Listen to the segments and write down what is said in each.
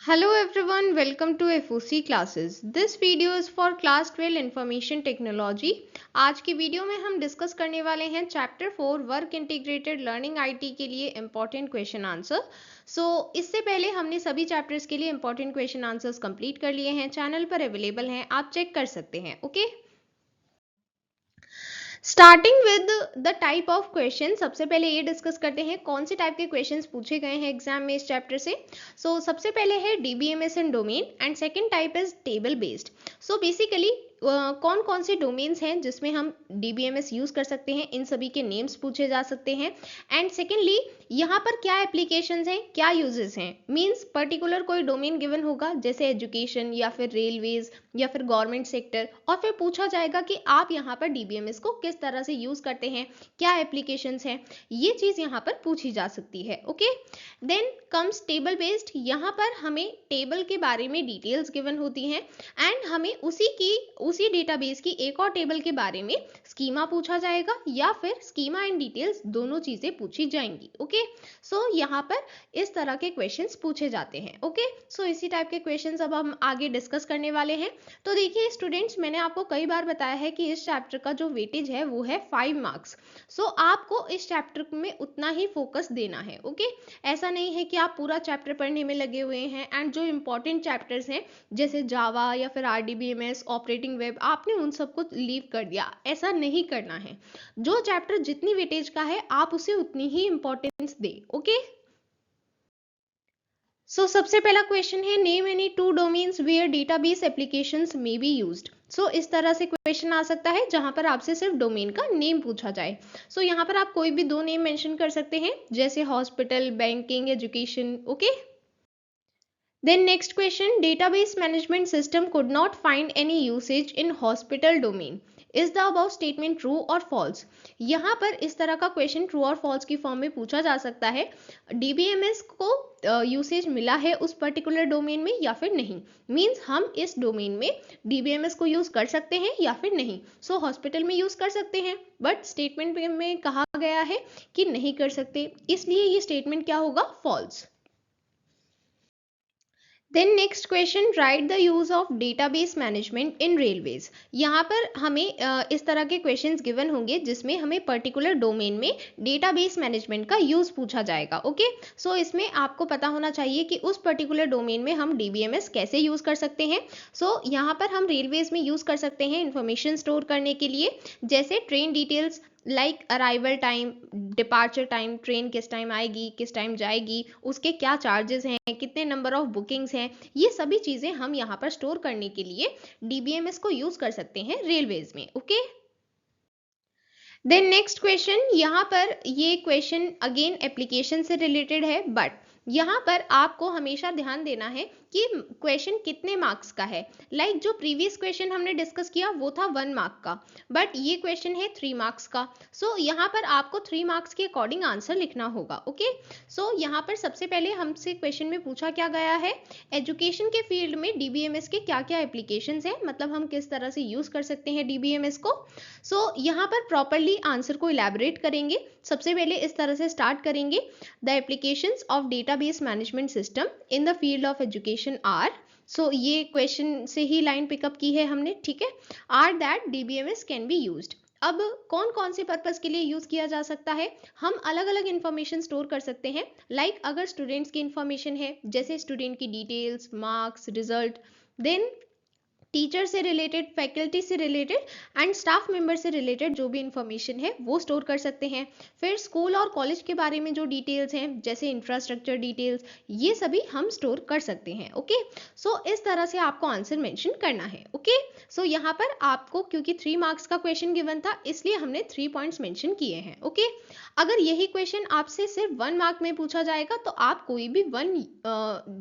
Hello everyone, welcome to FOC classes. This video is for class 12 information technology. आज की video में हम discuss करने वाले हैं chapter 4 work integrated learning IT के लिए इंपॉर्टेंट क्वेश्चन आंसर. इससे पहले हमने सभी चैप्टर्स के लिए इंपॉर्टेंट क्वेश्चन आंसर्स कंप्लीट कर लिए हैं, चैनल पर अवेलेबल हैं, आप चेक कर सकते हैं. Okay, starting with the type of question. सबसे पहले ये डिस्कस करते हैं कौन से टाइप के क्वेश्चंस पूछे गए हैं एग्जाम में इस चैप्टर से. सबसे पहले है DBMS and domain and second type is table based. Basically कौन कौन से डोमेन्स हैं जिसमें हम डीबीएमएस यूज कर सकते हैं, इन सभी के नेम्स पूछे जा सकते हैं. एंड सेकेंडली यहाँ पर क्या एप्लीकेशंस हैं, क्या यूजेस हैं. मींस पर्टिकुलर कोई डोमेन गिवन होगा जैसे एजुकेशन या फिर रेलवेज या फिर गवर्नमेंट सेक्टर, और फिर पूछा जाएगा कि आप यहाँ पर डीबीएमएस को किस तरह से यूज करते हैं, क्या एप्लीकेशंस हैं, ये चीज यहाँ पर पूछी जा सकती है. Okay, then comes table based. यहाँ पर हमें टेबल के बारे में डिटेल्स गिवन होती हैं एंड हमें उसी डेटाबेस की एक और टेबल के बारे में स्कीमा पूछा जाएगा या फिर स्कीमा एंड डिटेल्स दोनों चीजें पूछी जाएंगी. ओके, यहाँ पर इस तरह के क्वेश्चंस पूछे जाते हैं. ओके, इसी टाइप के क्वेश्चंस अब हम आगे डिस्कस करने वाले हैं. तो देखिए स्टूडेंट्स, मैंने आपको कई बार बताया है कि इस चैप्टर का जो वेटेज है वो है 5 मार्क्स. आपको इस चैप्टर में उतना ही फोकस देना है. ओके, ऐसा नहीं है कि आप पूरा चैप्टर पढ़ने में लगे हुए हैं एंड जो इंपॉर्टेंट चैप्टर्स हैं जैसे जावा या फिर आरडीबीएमएस, ऑपरेटिंग वेब, आपने उन सबको लीव कर दिया. ऐसा नहीं करना है. जो चैप्टर जितनी वेटेज का है आप उसे उतनी ही इंपॉर्टेंस दे. ओके, सबसे पहला क्वेश्चन है name any 2 domains where database applications may be used. इस तरह से क्वेश्चन आ सकता है जहां पर आपसे सिर्फ डोमेन का नेम पूछा जाए. यहाँ पर आप कोई भी 2 नेम मेंशन कर सकते हैं जैसे hospital, banking, education. Okay, then next question, database management system could not find any usage in hospital domain. Is the above statement true or false? यहाँ पर इस तरह का क्वेश्चन ट्रू और फॉल्स की फॉर्म में पूछा जा सकता है. डीबीएमएस को यूसेज मिला है उस पर्टिकुलर डोमेन में या फिर नहीं. मींस हम इस डोमेन में डीबीएमएस को यूज कर सकते हैं या फिर नहीं. हॉस्पिटल में यूज कर सकते हैं बट स्टेटमेंट में कहा गया है कि नहीं कर सकते, इसलिए ये स्टेटमेंट क्या होगा, false. Then next question, write the use of database management in railways. यहाँ पर हमें इस तरह के क्वेश्चंस गिवन होंगे जिसमें हमें पर्टिकुलर डोमेन में डेटाबेस मैनेजमेंट का यूज पूछा जाएगा. ओके, इसमें आपको पता होना चाहिए कि उस पर्टिकुलर डोमेन में हम डीबीएमएस कैसे यूज कर सकते हैं. यहाँ पर हम रेलवेज में यूज कर सकते हैं इंफॉर्मेशन स्टोर करने के लिए, जैसे train details like arrival time, departure time, train किस टाइम आएगी, किस टाइम जाएगी, उसके क्या चार्जेस हैं, कितने नंबर ऑफ बुकिंग्स हैं, ये सभी चीजें हम यहाँ पर स्टोर करने के लिए डीबीएमएस को यूज कर सकते हैं रेलवेज में. ओके, देन नेक्स्ट क्वेश्चन, यहाँ पर ये क्वेश्चन अगेन एप्लीकेशन से रिलेटेड है बट यहाँ पर आपको हमेशा ध्यान देना है कि क्वेश्चन कितने मार्क्स का है. जो प्रीवियस क्वेश्चन हमने डिस्कस किया वो था 1 मार्क का, बट ये क्वेश्चन है 3 मार्क्स का. यहाँ पर आपको 3 मार्क्स के अकॉर्डिंग आंसर लिखना होगा. ओके, यहाँ पर सबसे पहले हमसे क्वेश्चन में पूछा क्या गया है, एजुकेशन के फील्ड में डीबीएमएस के क्या क्या एप्लीकेशंस हैं, मतलब हम किस तरह से यूज कर सकते हैं डीबीएमएस को. यहाँ पर प्रॉपरली आंसर को इलैबोरेट करेंगे. सबसे पहले इस तरह से स्टार्ट करेंगे, the applications of database management system in the field of education are. ये क्वेश्चन से ही लाइन पिकअप की है हमने, ठीक है. Are that DBMS can be used. अब कौन कौन से पर्पस के लिए यूज किया जा सकता है, हम अलग अलग इंफॉर्मेशन स्टोर कर सकते हैं. अगर स्टूडेंट्स की इंफॉर्मेशन है जैसे स्टूडेंट की details, marks, result, then teacher से रिलेटेड, फैकल्टी से रिलेटेड एंड स्टाफ मेंबर से रिलेटेड जो भी इंफॉर्मेशन है वो स्टोर कर सकते हैं. फिर स्कूल और कॉलेज के बारे में जो डिटेल्स हैं जैसे इंफ्रास्ट्रक्चर डिटेल्स, ये सभी हम स्टोर कर सकते हैं. ओके, इस तरह से आपको आंसर मेंशन करना है. ओके, यहाँ पर आपको क्योंकि 3 मार्क्स का क्वेश्चन गिवन था इसलिए हमने 3 पॉइंट्स मेंशन किए हैं. ओके, अगर यही क्वेश्चन आपसे सिर्फ 1 मार्क में पूछा जाएगा तो आप कोई भी 1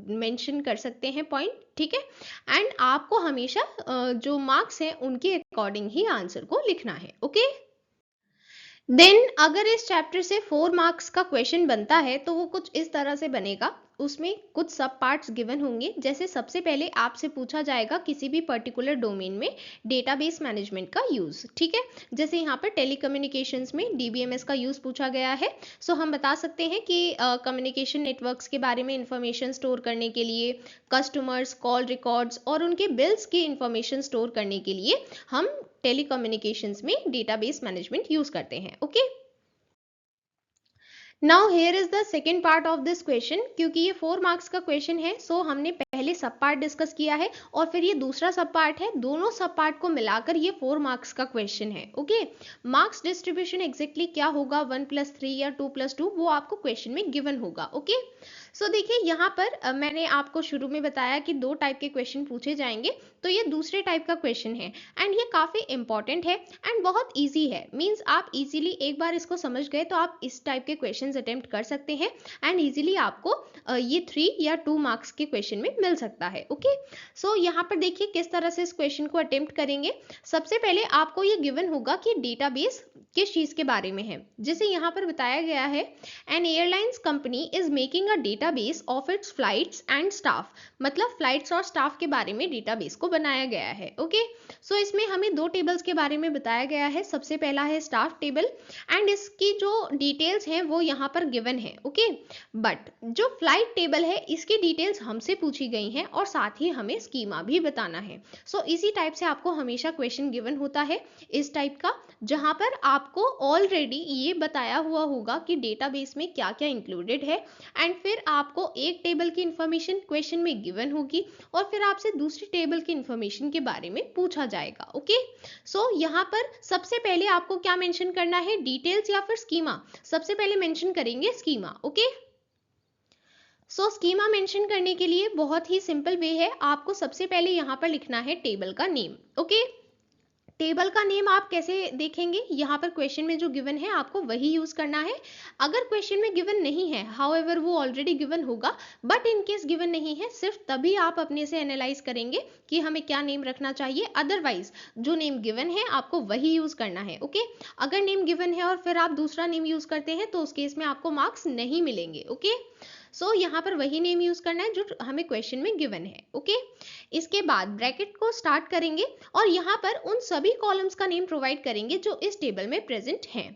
मेंशन कर सकते हैं पॉइंट, ठीक है. एंड आपको हमेशा जो मार्क्स हैं उनके अकॉर्डिंग ही आंसर को लिखना है. ओके, देन अगर इस चैप्टर से 4 मार्क्स का क्वेश्चन बनता है तो वो कुछ इस तरह से बनेगा। उसमें कुछ सब पार्ट्स गिवन होंगे। जैसे सबसे पहले आपसे पूछा जाएगा किसी भी पर्टिकुलर डोमेन में डेटाबेस मैनेजमेंट का यूज, ठीक है। जैसे यहाँ पर टेलीकम्युनिकेशंस में डीबीएमएस का यूज पूछा गया है। सो हम बता सकते हैं कि कम्युनिकेशन नेटवर्क्स के बारे में इंफॉर्मेशन स्टोर करने के लिए, कस्टमर्स कॉल रिकॉर्ड्स और उनके बिल्स की इंफॉर्मेशन स्टोर करने के लिए हम टेलीकम्युनिकेशंस में डेटाबेस मैनेजमेंट यूज करते हैं। Okay, now here is the second part of this question. क्योंकि ये 4 मार्क्स का क्वेश्चन है, सो हमने पहले सब पार्ट डिस्कस किया है और फिर ये दूसरा सब पार्ट है। दोनों सब पार्ट को मिलाकर ये 4 मार्क्स का क्वेश्चन है। ओके, मार्क्स डिस्ट्रीब्यूशन एग्जैक्टली क्या होगा, 1+3 या 2+2, वो आपको क्वेश्चन में गिवन होगा। ओके, सो देखिए यहाँ पर मैंने आपको शुरू में बताया कि 2 टाइप के क्वेश्चन पूछे जाएंगे। तो ये दूसरे टाइप का क्वेश्चन है एंड ये काफी इंपॉर्टेंट है एंड बहुत इजी है। मींस आप इजीली एक बार इसको समझ गए तो आप इस टाइप के क्वेश्चंस अटेम्प्ट कर सकते हैं एंड इजीली आपको ये 3 या 2 मार्क्स के क्वेश्चन में मिल सकता है। ओके, सो यहाँ पर देखिए किस तरह से इस क्वेश्चन को अटेम्प्ट करेंगे। सबसे पहले आपको ये गिवन होगा कि डेटाबेस किस चीज के बारे में है। जैसे यहाँ पर बताया गया है, an airlines company is making a database of its flights and staff. मतलब फ्लाइट्स और स्टाफ के बारे में डेटाबेस को बनाया गया है। ओके, सो इसमें हमें 2 टेबल्स के बारे में बताया गया है। सबसे पहला है स्टाफ टेबल एंड इसकी जो डिटेल्स हैं वो यहाँ पर गिवन है। ओके, बट जो फ्लाइट टेबल है इसकी डिटेल्स हमसे पूछी गई हैं और साथ ही हमें स्कीमा भी बताना है। सो इसी टाइप से आपको हमेशा क्वेश्चन गिवन होता है इस टाइप का, जहां पर आपको ऑलरेडी ये बताया हुआ होगा कि डेटाबेस में क्या क्या इंक्लूडेड है एंड फिर आपको एक टेबल की इंफॉर्मेशन क्वेश्चन में गिवन होगी और फिर आपसे दूसरी टेबल की इंफॉर्मेशन के बारे में पूछा जाएगा। ओके, सो यहाँ पर सबसे पहले आपको क्या मेंशन करना है, डिटेल्स या फिर स्कीमा। सबसे पहले मेंशन करेंगे स्कीमा। ओके, सो स्कीमा मेंशन करने के लिए बहुत ही सिंपल वे है। आपको सबसे पहले यहाँ पर लिखना है टेबल का नेम। ओके, टेबल का नेम आप कैसे देखेंगे, यहाँ पर क्वेश्चन में जो गिवन है आपको वही यूज करना है। अगर क्वेश्चन में गिवन नहीं है, हाउएवर वो ऑलरेडी गिवन होगा, बट इन केस गिवन नहीं है, सिर्फ तभी आप अपने से एनालाइज करेंगे कि हमें क्या नेम रखना चाहिए। अदरवाइज जो नेम गिवन है आपको वही यूज करना है। ओके, अगर नेम गिवन है और फिर आप दूसरा नेम यूज करते हैं तो उस केस में आपको मार्क्स नहीं मिलेंगे। ओके, सो यहाँ पर वही नेम यूज करना है जो हमें क्वेश्चन में गिवन है। ओके, इसके बाद ब्रैकेट को स्टार्ट करेंगे और यहाँ पर उन सभी कॉलम्स का नेम प्रोवाइड करेंगे जो इस टेबल में प्रेजेंट हैं।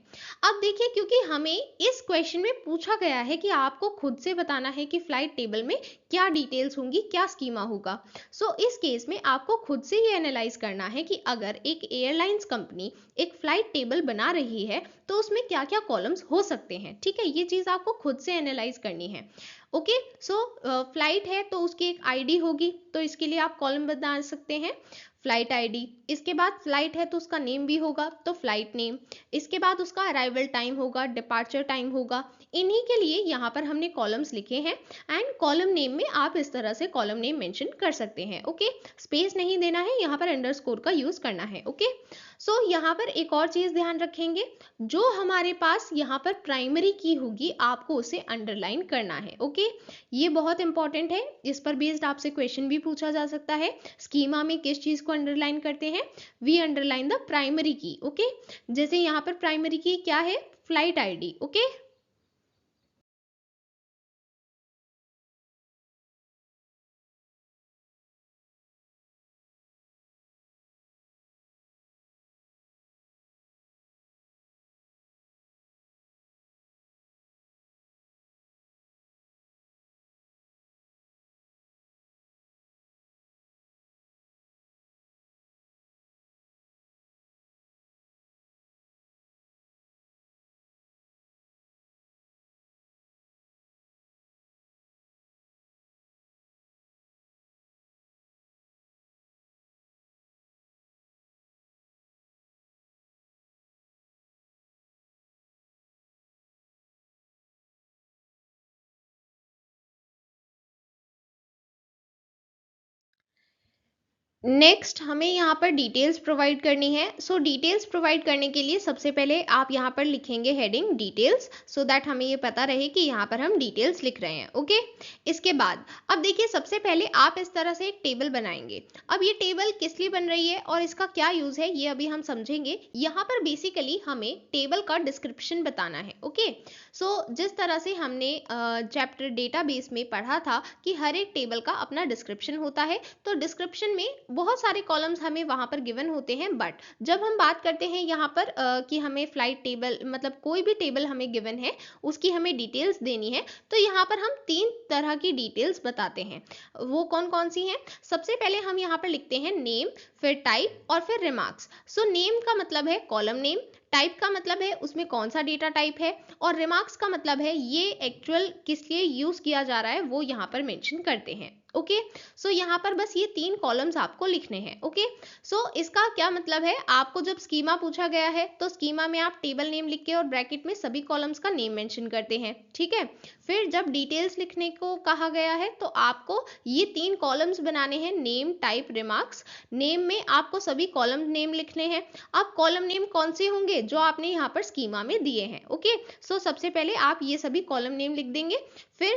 अब देखिए, क्योंकि हमें इस क्वेश्चन में पूछा गया है कि आपको खुद से बताना है कि फ्लाइट टेबल में क्या डिटेल्स होंगी, क्या स्कीमा होगा। सो इस केस में आपको खुद से ये एनालाइज करना है कि अगर एक एयरलाइंस कंपनी एक फ्लाइट टेबल बना रही है तो उसमें क्या क्या कॉलम्स हो सकते हैं। ठीक है, ये चीज आपको खुद से एनालाइज करनी है। ओके, सो फ्लाइट है तो उसकी एक आईडी होगी, तो इसके लिए आप कॉलम बना सकते हैं फ्लाइट आईडी। इसके बाद फ्लाइट है तो उसका नेम भी होगा, तो फ्लाइट नेम। इसके बाद उसका अराइवल टाइम होगा, डिपार्चर टाइम होगा। इन्हीं के लिए यहाँ पर हमने कॉलम्स लिखे हैं एंड कॉलम नेम में आप इस तरह से कॉलम नेम मेंशन कर सकते हैं। ओके, स्पेस नहीं देना है, यहाँ पर अंडरस्कोर का यूज करना है। ओके, सो यहाँ पर एक और चीज ध्यान रखेंगे, जो हमारे पास यहाँ पर प्राइमरी की होगी आपको उसे अंडरलाइन करना है। ओके, ये बहुत इंपॉर्टेंट है, इस पर बेस्ड आपसे क्वेश्चन भी पूछा जा सकता है। स्कीमा में किस चीज को अंडरलाइन करते हैं, वी अंडरलाइन द प्राइमरी की। ओके, जैसे यहाँ पर प्राइमरी की क्या है, फ्लाइट आईडी। ओके, नेक्स्ट हमें यहाँ पर डिटेल्स प्रोवाइड करनी है। सो डिटेल्स प्रोवाइड करने के लिए सबसे पहले आप यहाँ पर लिखेंगे हेडिंग डिटेल्स, सो दैट हमें ये पता रहे कि यहाँ पर हम डिटेल्स लिख रहे हैं। ओके, इसके बाद अब देखिए सबसे पहले आप इस तरह से एक टेबल बनाएंगे। अब ये टेबल किस लिए बन रही है और इसका क्या यूज है ये अभी हम समझेंगे। यहाँ पर बेसिकली हमें टेबल का डिस्क्रिप्शन बताना है। ओके, सो जिस तरह से हमने चैप्टर डेटाबेस में पढ़ा था कि हर एक टेबल का अपना डिस्क्रिप्शन होता है, तो डिस्क्रिप्शन में बहुत सारे कॉलम्स हमें वहां पर गिवन होते हैं। बट जब हम बात करते हैं यहाँ पर कि हमें फ्लाइट टेबल मतलब कोई भी टेबल हमें गिवन है उसकी हमें डिटेल्स देनी है, तो यहाँ पर हम 3 तरह की डिटेल्स बताते हैं। वो कौन कौन सी हैं? सबसे पहले हम यहाँ पर लिखते हैं नेम, फिर टाइप और फिर रिमार्क्स। सो नेम का मतलब है कॉलम नेम, टाइप का मतलब है उसमें कौन सा डेटा टाइप है, और रिमार्क्स का मतलब है ये एक्चुअल किस लिए यूज किया जा रहा है वो यहाँ पर मेंशन करते हैं। ओके, सो यहाँ पर बस ये 3 कॉलम्स आपको लिखने हैं। ओके, सो इसका क्या मतलब है, आपको जब स्कीमा पूछा गया है तो स्कीमा में आप टेबल नेम लिख के और ब्रैकेट में सभी कॉलम्स का नेम मेंशन करते हैं। ठीक है, फिर जब डिटेल्स लिखने को कहा गया है तो आपको ये 3 कॉलम्स बनाने हैं, नेम, टाइप, रिमार्क्स। नेम में आपको सभी कॉलम नेम लिखने हैं। अब कॉलम नेम कौन से होंगे? जो आपने यहाँ पर स्कीमा में दिए हैं। ओके, सो सबसे पहले आप ये सभी कॉलम नेम लिख देंगे, फिर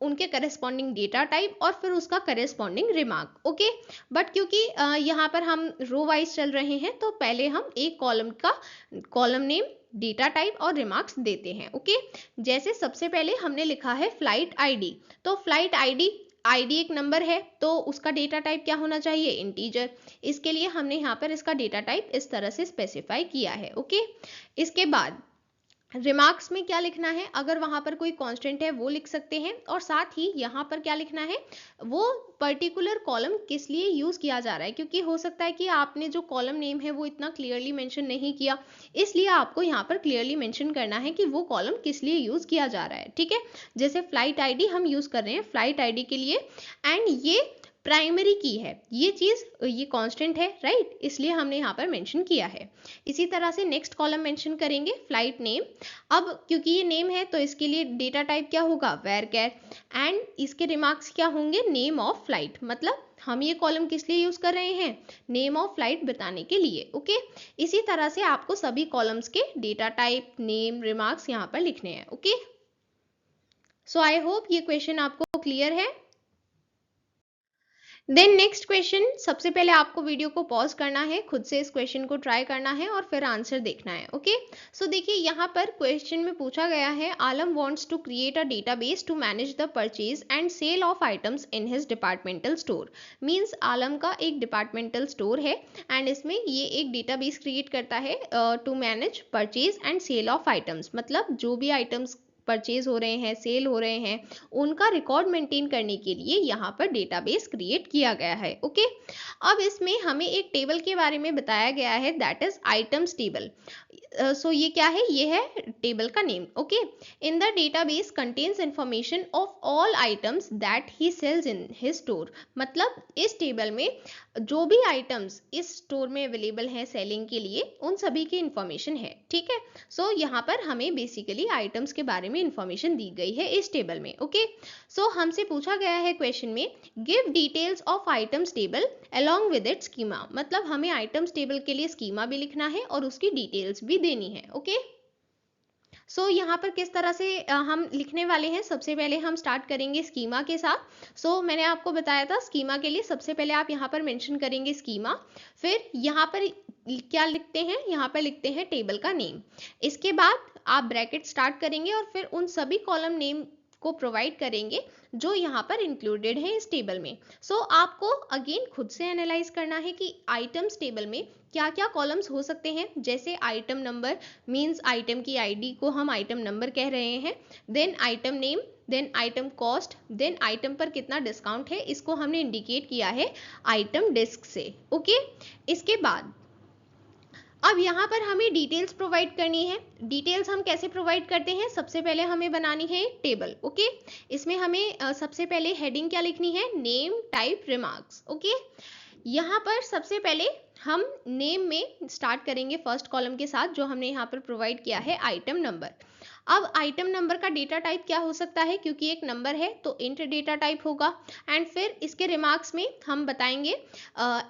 उनके करस्पॉन्डिंग डेटा टाइप और फिर उसका करस्पॉन्डिंग रिमार्क। ओके, बट क्योंकि यहाँ पर हम रो वाइज चल रहे हैं तो पहले हम एक कॉलम का कॉलम नेम, डेटा टाइप और रिमार्क्स देते हैं। ओके, जैसे सबसे पहले हमने लिखा है फ्लाइट आईडी, तो फ्लाइट आईडी आईडी एक नंबर है तो उसका डेटा टाइप क्या होना चाहिए? इंटीजर। इसके लिए हमने यहाँ पर इसका डेटा टाइप इस तरह से स्पेसिफाई किया है। ओके, इसके बाद रिमार्क्स में क्या लिखना है? अगर वहां पर कोई कांस्टेंट है वो लिख सकते हैं, और साथ ही यहाँ पर क्या लिखना है, वो पर्टिकुलर कॉलम किस लिए यूज किया जा रहा है, क्योंकि हो सकता है कि आपने जो कॉलम नेम है वो इतना क्लियरली मेंशन नहीं किया, इसलिए आपको यहाँ पर क्लियरली मेंशन करना है कि वो कॉलम किस लिए यूज किया जा रहा है। ठीक है, जैसे फ्लाइट आईडी हम यूज कर रहे हैं फ्लाइट आईडी के लिए, एंड ये प्राइमरी की है, ये चीज ये कांस्टेंट है, राइट, इसलिए हमने यहाँ पर मेंशन किया है। इसी तरह से नेक्स्ट कॉलम मेंशन करेंगे फ्लाइट नेम। अब क्योंकि ये नेम है तो इसके लिए डेटा टाइप क्या होगा? वेर कैर, एंड इसके रिमार्क्स क्या होंगे? Name of flight. मतलब हम ये कॉलम किस लिए यूज कर रहे हैं? नेम ऑफ फ्लाइट बताने के लिए। ओके, इसी तरह से आपको सभी कॉलम्स के डेटा टाइप, नेम, रिमार्क्स यहाँ पर लिखने हैं। ओके, सो आई होप ये क्वेश्चन आपको क्लियर है। देन नेक्स्ट क्वेश्चन, सबसे पहले आपको वीडियो को पॉज करना है, खुद से इस क्वेश्चन को ट्राई करना है और फिर आंसर देखना है। ओके, सो देखिए यहाँ पर क्वेश्चन में पूछा गया है, Alam wants to create a database to manage the purchase and sale of items in his departmental store. Means Alam का एक डिपार्टमेंटल स्टोर है एंड इसमें ये एक डेटाबेस क्रिएट करता है to manage purchase and sale of items. मतलब जो भी आइटम्स परचेज हो रहे हैं, सेल हो रहे हैं, उनका रिकॉर्ड मेंटेन करने के लिए यहाँ पर डेटाबेस क्रिएट किया गया है। ओके, अब इसमें हमें एक टेबल के बारे में बताया गया है, that is items table. So ये क्या है? ये है टेबल का name. Okay, in the database contains information of all items that he sells in his store. मतलब इस टेबल में जो भी आइटम्स इस स्टोर में अवेलेबल हैं सेलिंग के लिए, उन सभी की इंफॉर्मेशन है। ठीक है, सो यहाँ पर हमें बेसिकली आइटम्स के बारे में इंफॉर्मेशन दी गई है इस टेबल में। ओके, सो हमसे पूछा गया है क्वेश्चन में, give details of items table along with its schema. मतलब हमें आइटम्स टेबल के लिए स्कीमा भी लिखना है और उसकी डिटेल्स भी देनी है। ओके, सो यहाँ पर किस तरह से हम लिखने वाले हैं, सबसे पहले हम स्टार्ट करेंगे स्कीमा के साथ। सो मैंने आपको बताया था स्कीमा के लिए सबसे पहले आप यहाँ पर मेंशन करेंगे स्कीमा, फिर यहाँ पर क्या लिखते हैं? यहाँ पर लिखते हैं टेबल का नेम। इसके बाद आप ब्रैकेट स्टार्ट करेंगे और फिर उन सभी कॉलम नेम को प्रोवाइड करेंगे जो यहाँ पर इंक्लूडेड है इस टेबल में। सो आपको अगेन खुद से एनालाइज करना है कि आइटम्स टेबल में क्या क्या कॉलम्स हो सकते हैं। जैसे आइटम नंबर, मींस आइटम की आईडी को हम आइटम नंबर कह रहे हैं, then item name, then item cost, then item पर कितना डिस्काउंट है, इसको हमने इंडिकेट किया है आइटम डिस्क से। ओके, इसके बाद अब यहाँ पर हमें डिटेल्स प्रोवाइड करनी है। डिटेल्स हम कैसे प्रोवाइड करते हैं? सबसे पहले हमें बनानी है एक टेबल। ओके, इसमें हमें सबसे पहले हेडिंग क्या लिखनी है? Name, type, remarks. ओके, यहाँ पर सबसे पहले हम नेम में स्टार्ट करेंगे फर्स्ट कॉलम के साथ, जो हमने यहाँ पर प्रोवाइड किया है आइटम नंबर। अब आइटम नंबर का डेटा टाइप क्या हो सकता है, क्योंकि एक नंबर है तो इंट डेटा टाइप होगा। एंड फिर इसके रिमार्क्स में हम बताएंगे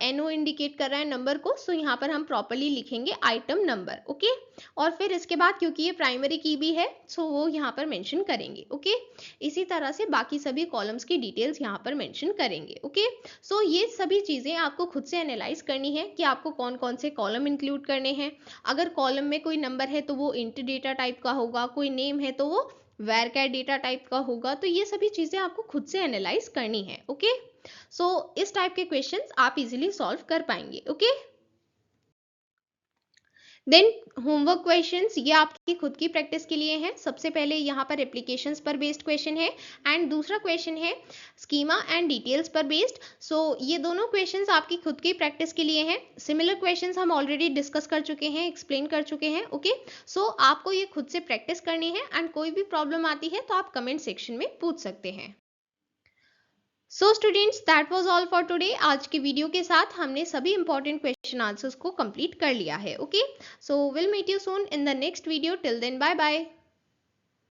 एनओ इंडिकेट कर रहा है नंबर को, सो यहाँ पर हम प्रॉपरली लिखेंगे आइटम नंबर। ओके, और फिर इसके बाद क्योंकि ये प्राइमरी की भी है सो वो यहाँ पर मेंशन करेंगे। ओके, इसी तरह से बाकी सभी कॉलम्स की डिटेल्स यहाँ पर मेंशन करेंगे। ओके, सो ये सभी चीजें आपको खुद से एनालाइज करनी है कि आपको कौन कौन से कॉलम इंक्लूड करने हैं। अगर कॉलम में कोई नंबर है तो वो इंट डेटा टाइप का होगा, कोई नेम है तो वो वैरकैर डेटा टाइप का होगा। तो ये सभी चीजें आपको खुद से एनालाइज करनी है। ओके, सो इस टाइप के क्वेश्चंस आप इजीली सॉल्व कर पाएंगे। ओके, देन होमवर्क क्वेश्चंस ये आपकी खुद की प्रैक्टिस के लिए हैं। सबसे पहले यहाँ पर एप्लीकेशंस पर बेस्ड क्वेश्चन है एंड दूसरा क्वेश्चन है स्कीमा एंड डिटेल्स पर बेस्ड। सो ये दोनों क्वेश्चंस आपकी खुद की प्रैक्टिस के लिए हैं। सिमिलर क्वेश्चंस हम ऑलरेडी डिस्कस कर चुके हैं, एक्सप्लेन कर चुके हैं। ओके, सो आपको ये खुद से प्रैक्टिस करनी है एंड कोई भी प्रॉब्लम आती है तो आप कमेंट सेक्शन में पूछ सकते हैं। So students, that was all for today. आज के वीडियो के साथ हमने सभी इंपॉर्टेंट क्वेश्चन आंसर्स को कंप्लीट कर लिया है। Okay, so will meet you soon in the next video. Till then, bye bye.